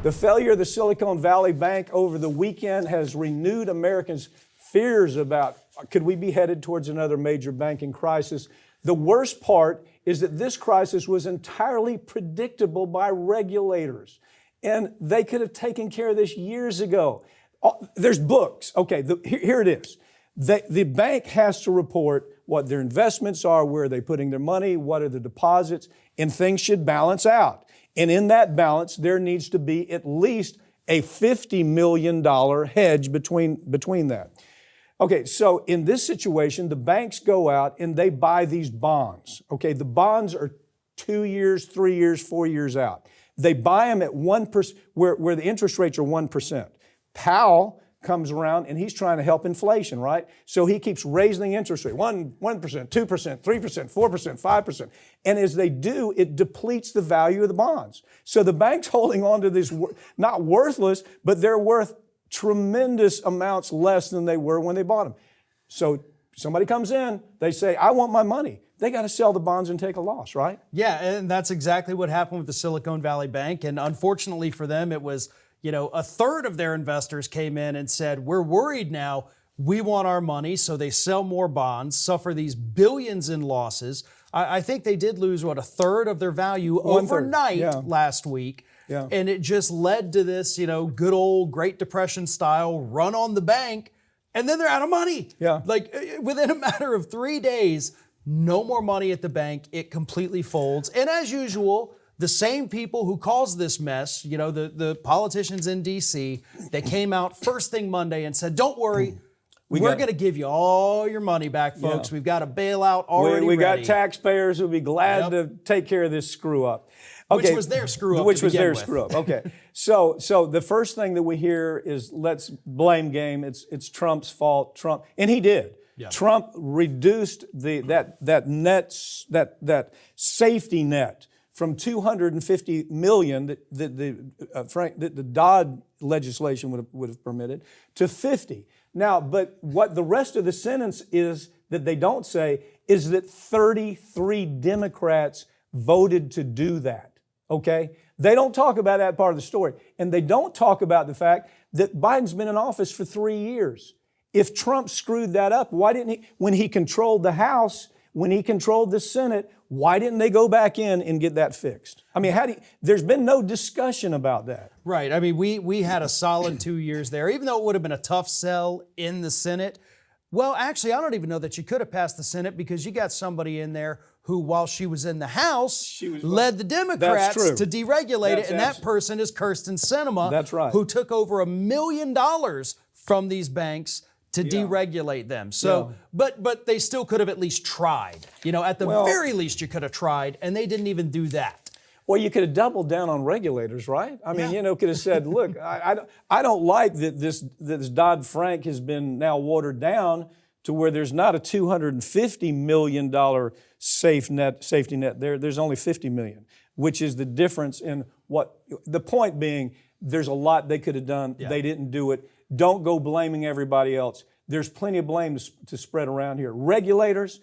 The failure of the Silicon Valley Bank over the weekend has renewed Americans' fears about could we be headed towards another major banking crisis. The worst part is that this crisis was entirely predictable by regulators, and they could have taken care of this years ago. There's books. Okay, here it is. The bank has to report what their investments are, where are they putting their money, what are the deposits, and things should balance out. And in that balance, there needs to be at least a $50 million hedge between that. Okay, so in this situation, the banks go out and they buy these bonds. Okay, the bonds are 2 years, 3 years, 4 years out. They buy them at 1%, where the interest rates are 1%. Powell comes around and he's trying to help inflation, right? So he keeps raising the interest rate, 1%, 2%, 3%, 4%, 5%. And as they do, it depletes the value of the bonds. So the bank's holding on to this, not worthless, but they're worth tremendous amounts less than they were when they bought them. So somebody comes in, they say, I want my money. They got to sell the bonds and take a loss, right? Yeah, and that's exactly what happened with the Silicon Valley Bank. And unfortunately for them, it was, a third of their investors came in and said, we're worried now. We want our money. So they sell more bonds, suffer these billions in losses. I think they did lose, a third of their value overnight last week. Yeah. And it just led to this, good old Great Depression style run on the bank. And then they're out of money. Yeah. Like within a matter of 3 days, no more money at the bank. It completely folds. And as usual, the same people who caused this mess, the politicians in D.C., they came out first thing Monday and said, don't worry, we're going to give you all your money back, folks. Yeah. We've got a bailout already we ready. got taxpayers who'll be glad to take care of this screw up. Okay. Which was their screw up. Screw up. Okay. So the first thing that we hear is let's blame game. It's Trump's fault. Trump, and he did. Yeah. Trump reduced that safety net from $250 million that the Dodd legislation would have permitted to 50. Now, but what the rest of the sentence is that they don't say is that 33 Democrats voted to do that. Okay? They don't talk about that part of the story. And they don't talk about the fact that Biden's been in office for 3 years. If Trump screwed that up, why didn't he, when he controlled the House, when he controlled the Senate, why didn't they go back in and get that fixed? I mean, there's been no discussion about that. Right. I mean, we had a solid 2 years there, even though it would have been a tough sell in the Senate. Well, actually, I don't even know that you could have passed the Senate because you got somebody in there who, while she was in the House, led the Democrats to deregulate it. And that person is Kyrsten Sinema. That's right. Who took over $1 million from these banks to deregulate them. So, but they still could have at least tried. At the very least, you could have tried, and they didn't even do that. Well, you could have doubled down on regulators, right? I mean, could have said, look, I don't like that this Dodd-Frank has been now watered down to where there's not a $250 million safety net there. There's only $50 million, which is the difference in what, the point being, there's a lot they could have done. Yeah. They didn't do it. Don't go blaming everybody else. There's plenty of blame to spread around here. Regulators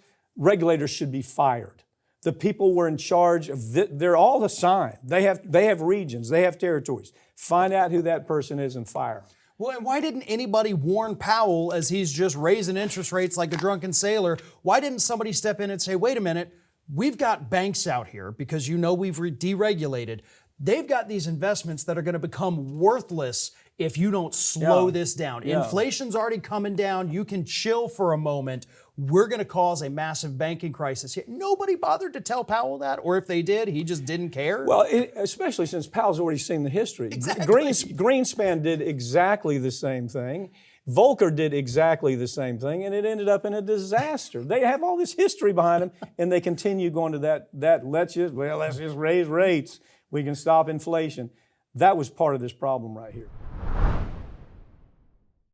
should be fired. The people were in charge of they're all assigned. They have regions, they have territories. Find out who that person is and fire them. Well, and why didn't anybody warn Powell as he's just raising interest rates like a drunken sailor? Why didn't somebody step in and say, wait a minute, we've got banks out here because we've deregulated. They've got these investments that are going to become worthless if you don't slow this down. Yeah. Inflation's already coming down. You can chill for a moment. We're going to cause a massive banking crisis here. Nobody bothered to tell Powell that, or if they did, he just didn't care. Well, especially since Powell's already seen the history. Exactly. Greenspan did exactly the same thing. Volcker did exactly the same thing, and it ended up in a disaster. They have all this history behind them, and they continue going to that let's just raise rates. We can stop inflation. That was part of this problem right here.